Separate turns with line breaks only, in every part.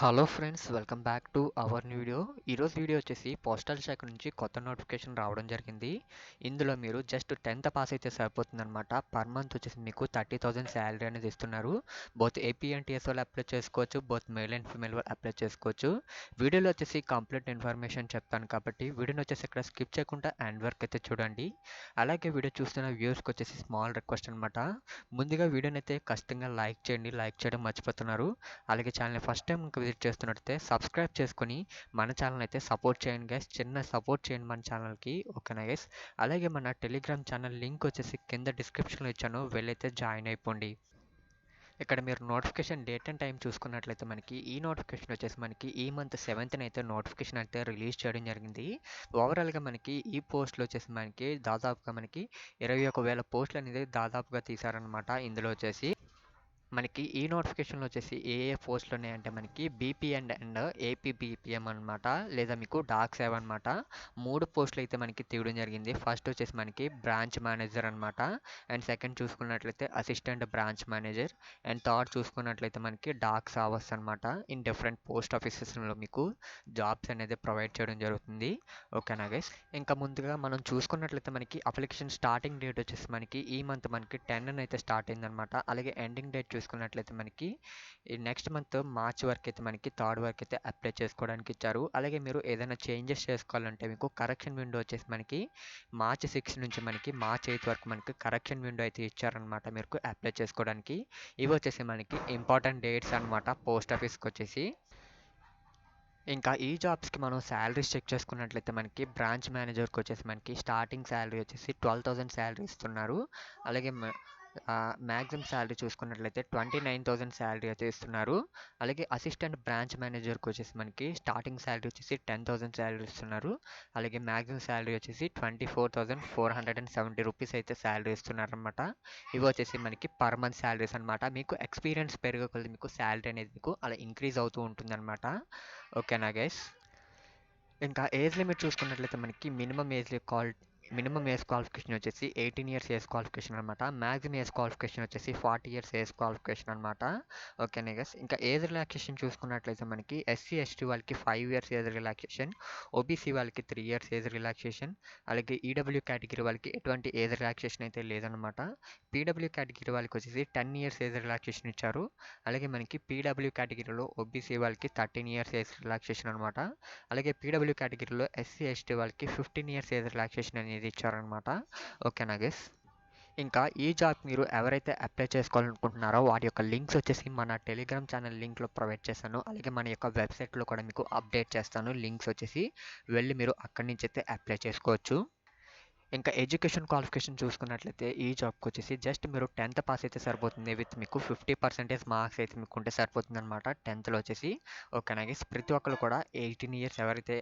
Hello friends, welcome back to our new video. ఈరోజు video వచ్చేసి postal శాఖ నుంచి కొత్త నోటిఫికేషన్ రావడం జరిగింది. ఇందులో మీరు జస్ట్ 10th పాస్ అయితే సరిపోతుందన్నమాట. పర్ మంత్ వచ్చేసి మీకు 30,000 శాలరీ అనేది ఇస్తున్నారు. బోత్ ఏపీ అండ్ టీఎస్ వాళ్ళు అప్లై చేసుకోవచ్చు, బోత్ మేల్ అండ్ ఫీమేల్ వాళ్ళు అప్లై చేసుకోవచ్చు. వీడియోలో వచ్చేసి కంప్లీట్ ఇన్ఫర్మేషన్ చెప్తాను కాబట్టి వీడియోని వచ్చేసి ఇక్కడ స్కిప్ చేయకుండా ఎండ్ వరకు అయితే చూడండి. అలాగే వీడియో చూస్తున్న వ్యూవర్స్కి వచ్చేసి స్మాల్ రిక్వెస్ట్ అనమాట. ముందుగా వీడియోని అయితే ఖచ్చితంగా లైక్ చేయండి, లైక్ చేయడం మర్చిపోతున్నారు. అలాగే ఛానల్ని ఫస్ట్ టైం ఇంకా విజిట్ చేస్తున్నట్టయితే సబ్స్క్రైబ్ చేసుకొని మన ఛానల్ అయితే సపోర్ట్ చేయండి గైస్. చిన్న సపోర్ట్ చేయండి మన ఛానల్కి, ఓకేనా గైస్. అలాగే మన టెలిగ్రామ్ ఛానల్ లింక్ వచ్చేసి కింద డిస్క్రిప్షన్లో ఇచ్చాను, వెళ్ళైతే జాయిన్ అయిపోండి. ఇక్కడ మీరు నోటిఫికేషన్ డేట్ అండ్ టైం చూసుకున్నట్లయితే మనకి ఈ నోటిఫికేషన్ వచ్చేసి మనకి ఈ మంత్ 7th అయితే నోటిఫికేషన్ అయితే రిలీజ్ చేయడం జరిగింది. ఓవరాల్గా మనకి ఈ పోస్టులు వచ్చేసి మనకి దాదాపుగా మనకి 21,000 పోస్టులు అనేది దాదాపుగా తీశారనమాట. ఇందులో వచ్చేసి మనకి ఈ నోటిఫికేషన్లో వచ్చేసి ఏ పోస్టులు ఉన్నాయంటే మనకి బీపీ అండ్ ఏపీ బీపీఎం అనమాట, లేదా మీకు డాక్ సేవ్ అనమాట. 3 పోస్టులు అయితే మనకి తీయడం జరిగింది. ఫస్ట్ వచ్చేసి మనకి బ్రాంచ్ మేనేజర్ అనమాట, అండ్ సెకండ్ చూసుకున్నట్లయితే assistant branch manager, and third చూసుకున్నట్లయితే మనకి డాక్ సావర్స్ అనమాట. ఇన్ డిఫరెంట్ పోస్ట్ ఆఫీసెస్లో మీకు జాబ్స్ అనేది ప్రొవైడ్ చేయడం జరుగుతుంది, ఓకేనా గైస్. ఇంకా ముందుగా మనం చూసుకున్నట్లయితే మనకి అప్లికేషన్ స్టార్టింగ్ డేట్ వచ్చేసి మనకి ఈ మంత్ మనకి 10 అయితే స్టార్ట్ అయిందనమాట. అలాగే ఎండింగ్ డేట్ చూసుకున్నట్లయితే మనకి ఈ నెక్స్ట్ మంత్ మార్చ్ వరకు అయితే మనకి 3rd వరకు అయితే అప్లై చేసుకోవడానికి ఇచ్చారు. అలాగే మీరు ఏదైనా చేంజెస్ చేసుకోవాలంటే మీకు కరెక్షన్ విండో వచ్చేసి మనకి మార్చ్ 6 నుంచి మనకి మార్చ్ 8 వరకు మనకి కరెక్షన్ విండో అయితే ఇచ్చారనమాట మీకు అప్లై చేసుకోవడానికి. ఇవి వచ్చేసి మనకి ఇంపార్టెంట్ డేట్స్ అనమాట పోస్ట్ ఆఫీస్కి వచ్చేసి. ఇంకా ఈ జాబ్స్కి మనం శాలరీస్ చెక్ చేసుకున్నట్లయితే మనకి బ్రాంచ్ మేనేజర్కి వచ్చేసి మనకి స్టార్టింగ్ శాలరీ వచ్చేసి 12,000 శాలరీ ఇస్తున్నారు. అలాగే మ్యాక్సిమం శాలరీ చూసుకున్నట్లయితే 29,000 శాలరీ అయితే ఇస్తున్నారు. అలాగే అసిస్టెంట్ బ్రాంచ్ మేనేజర్కి వచ్చేసి మనకి స్టార్టింగ్ శాలరీ వచ్చేసి 10,000 శాలరీ ఇస్తున్నారు. అలాగే మ్యాక్సిమం శాలరీ వచ్చేసి 24,470 రూపీస్ అయితే శాలరీ ఇస్తున్నారు అనమాట. ఇవి వచ్చేసి మనకి పర్ మంత్ శాలరీస్ అనమాట. మీకు ఎక్స్పీరియన్స్ పెరిగే కొద్ది మీకు శాలరీ అనేది మీకు అలా ఇంక్రీజ్ అవుతూ ఉంటుందన్నమాట, ఓకేనా గైస్. ఇంకా ఏజ్ లిమిట్ చూసుకున్నట్లయితే మనకి మినిమం ఏజ్ క్వాలిఫికేషన్ వచ్చేసి 18 ఇయర్స్ ఏజ్ క్వాలిఫికేషన్ అనమాట. మ్యాక్సిమం ఏజ్ క్వాలిఫికేషన్ వచ్చేసి 40 ఇయర్స్ ఏజ్ క్వాలిఫికేషన్ అనమాట, ఓకేనా గైస్. ఇంకా ఏజ్ రిలాక్సేషన్ చూసుకున్నట్లయితే మనకి ఎస్సీ ఎస్టీ వాళ్ళకి 5 ఇయర్స్ ఏజ్ రిలాక్సేషన్, ఓబీసీ వాళ్ళకి 3 ఇయర్స్ ఏజ్ రిలాక్సేషన్, అలాగే ఈడబ్ల్యూ కేటగిరీ వాళ్ళకి ఎటువంటి ఏజ్ రిలాక్సేషన్ అయితే లేదనమాట. పీడబ్ల్యూ కేటగిరీ వాళ్ళకి వచ్చేసి 10 ఇయర్స్ ఏజ్ రిలాక్సేషన్ ఇచ్చారు. అలాగే మనకి పీడబ్ల్యూ కేటగిరీలో ఓబీసీ వాళ్ళకి 13 ఇయర్స్ ఏజ్ రిలాక్సేషన్ అనమాట. అలాగే పీడబ్ల్యూ కేటగిరీలో ఎస్సీ ఎస్టీ వాళ్ళకి 15 ఇయర్స్ ఏజ్ రిలాక్సేషన్ అనేది ఇచ్చారనమాట, ఓకేనా గైస్. ఇంకా ఈ జాబ్ మీరు ఎవరైతే అప్లై చేసుకోవాలనుకుంటున్నారో వాటి యొక్క లింక్స్ వచ్చేసి మన టెలిగ్రామ్ ఛానల్ లింక్లో ప్రొవైడ్ చేస్తాను. అలాగే మన యొక్క వెబ్సైట్లో కూడా మీకు అప్డేట్ చేస్తాను. లింక్స్ వచ్చేసి వెళ్ళి మీరు అక్కడి నుంచి అయితే అప్లై చేసుకోవచ్చు. ఇంకా ఎడ్యుకేషన్ క్వాలిఫికేషన్ చూసుకున్నట్లయితే ఈ జాబ్కి వచ్చేసి జస్ట్ మీరు 10th పాస్ అయితే సరిపోతుంది. విత్ మీకు 50% మార్క్స్ అయితే మీకు ఉంటే సరిపోతుంది అనమాట 10thలో వచ్చేసి, ఓకేనా గైస్. ప్రతి ఒక్కరు కూడా 18 ఇయర్స్ ఎవరైతే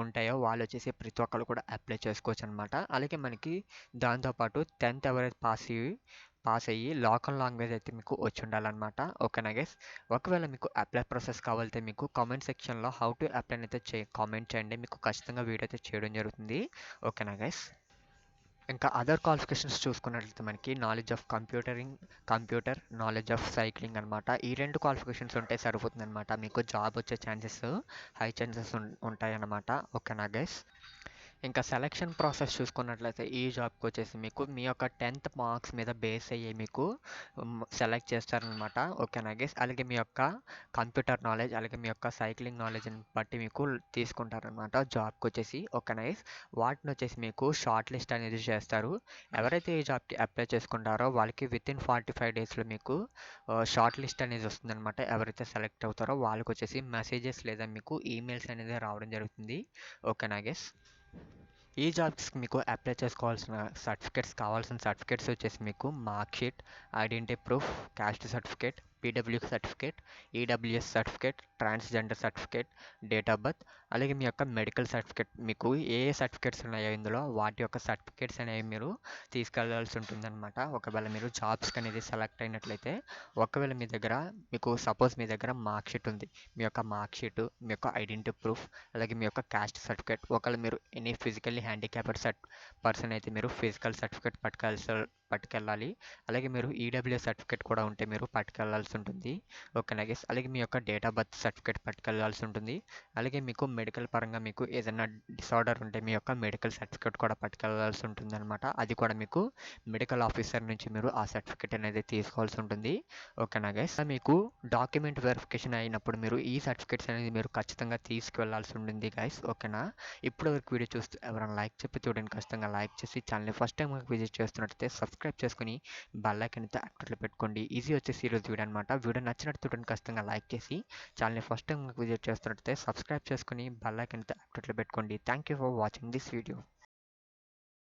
ఉంటాయో వాళ్ళు వచ్చేసి ప్రతి ఒక్కరు కూడా అప్లై చేసుకోవచ్చు అనమాట. అలాగే మనకి దాంతోపాటు 10th ఎవరైతే పాస్ అయ్యి లోకల్ లాంగ్వేజ్ అయితే మీకు వచ్చి ఉండాలన్నమాట, ఓకేనా గైస్. ఒకవేళ మీకు అప్లై ప్రాసెస్ కావాలంటే మీకు కామెంట్ సెక్షన్లో హౌ టు అప్లై అయితే కామెంట్ చేయండి, మీకు ఖచ్చితంగా వీడియో అయితే చేయడం జరుగుతుంది, ఓకేనా గైస్. ఇంకా అదర్ క్వాలిఫికేషన్స్ చూసుకున్నట్లయితే మనకి knowledge of computer, knowledge of cycling అనమాట. ఈ 2 క్వాలిఫికేషన్స్ ఉంటే సరిపోతుంది అనమాట. మీకు జాబ్ వచ్చే హై ఛాన్సెస్ ఉంటాయన్నమాట, ఓకేనా గైస్. ఇంకా సెలక్షన్ ప్రాసెస్ చూసుకున్నట్లయితే ఈ జాబ్కి వచ్చేసి మీకు మీ యొక్క 10th మార్క్స్ మీద బేస్ అయ్యి మీకు సెలెక్ట్ చేస్తారనమాట, ఓకేనా గైస్. అలాగే మీ యొక్క కంప్యూటర్ నాలెడ్జ్, అలాగే మీ యొక్క సైక్లింగ్ నాలెడ్జ్ని బట్టి మీకు తీసుకుంటారనమాట జాబ్కి వచ్చేసి, ఓకేనా గైస్. వాటిని వచ్చేసి మీకు షార్ట్ లిస్ట్ అనేది చేస్తారు. ఎవరైతే ఈ జాబ్కి అప్లై చేసుకుంటారో వాళ్ళకి వితిన్ 45 డేస్లో మీకు షార్ట్ లిస్ట్ అనేది వస్తుందన్నమాట. ఎవరైతే సెలెక్ట్ అవుతారో వాళ్ళకి వచ్చేసి మెసేజెస్ లేదా మీకు ఈమెయిల్స్ అనేది రావడం జరుగుతుంది, ఓకేనా గైస్. ఈ జాబ్స్కి మీకు అప్లై చేసుకోవాల్సిన కావాల్సిన సర్టిఫికేట్స్ వచ్చేసి మీకు mark sheet, identity proof, caste certificate, PW certificate, EWS certificate, transgender certificate, date of birth, అలాగే మీ యొక్క మెడికల్ సర్టిఫికేట్. మీకు ఏ సర్టిఫికేట్స్ ఉన్నాయో ఇందులో వాటి యొక్క సర్టిఫికేట్స్ అనేవి మీరు తీసుకెళ్లాల్సి ఉంటుందన్నమాట. ఒకవేళ మీరు జాబ్స్కి అనేది సెలెక్ట్ అయినట్లయితే, ఒకవేళ మీకు సపోజ్ మీ దగ్గర మార్క్ షీట్ ఉంది, మీ యొక్క మార్క్ షీట్, మీ యొక్క ఐడెంటిటీ ప్రూఫ్, అలాగే మీ యొక్క క్యాస్ట్ సర్టిఫికేట్, ఒకవేళ మీరు ఎనీ ఫిజికల్లీ హ్యాండిక్యాప్డ్ పర్సన్ అయితే మీరు ఫిజికల్ సర్టిఫికేట్ పట్టుకెళ్ళాలి. అలాగే మీరు ఈడబ్ల్యూఎస్ సర్టిఫికేట్ కూడా ఉంటే మీరు పట్టుకెళ్లాల్సి ఉంటుంది. ఓకేనా గైస్. అలాగే మీ యొక్క డేట్ ఆఫ్ బర్త్ సర్టిఫికేట్ పట్టుకెళ్లాల్సి ఉంటుంది. అలాగే మీకు మెడికల్ పరంగా మీకు ఏదైనా డిసార్డర్ ఉంటే మీ యొక్క మెడికల్ సర్టిఫికేట్ కూడా పట్టుకెళ్లాల్సి ఉంటుందన్నమాట. అది కూడా మీకు మెడికల్ ఆఫీసర్ నుంచి మీరు ఆ సర్టిఫికేట్ అనేది తీసుకోవాల్సి ఉంటుంది. ఓకేనా గైస్. మీకు డాక్యుమెంట్ వెరిఫికేషన్ అయినప్పుడు మీరు ఈ సర్టిఫికేట్స్ అనేది మీరు ఖచ్చితంగా తీసుకువెళ్లాల్సి ఉంటుంది గైస్. ఓకేనా. ఇప్పుడు వరకు వీడియో చూస్తూ ఎవరైనా లైక్ చెప్పి చూడండి, ఖచ్చితంగా లైక్ చేసి ఛానల్ని ఫస్ట్ టైం విజిట్ చేస్తున్నట్టయితే సబ్స్క్రైబ్ చేసుకుని బెల్ ఐకాన్ అయితే యాక్టివ్లో పెట్టుకోండి. ఈజీ వచ్చేసి ఈరోజు వీడియో అనమాట. వీడియో నచ్చినట్టు చూడండి, ఖచ్చితంగా లైక్ చేసి ఛానల్ని ఫస్ట్ టైం విజిట్ చేస్తున్నట్టయితే సబ్స్క్రైబ్ చేసుకుని బెల్ ఐకాన్ అయితే యాక్టివ్లో పెట్టుకోండి. Thank you for watching this video.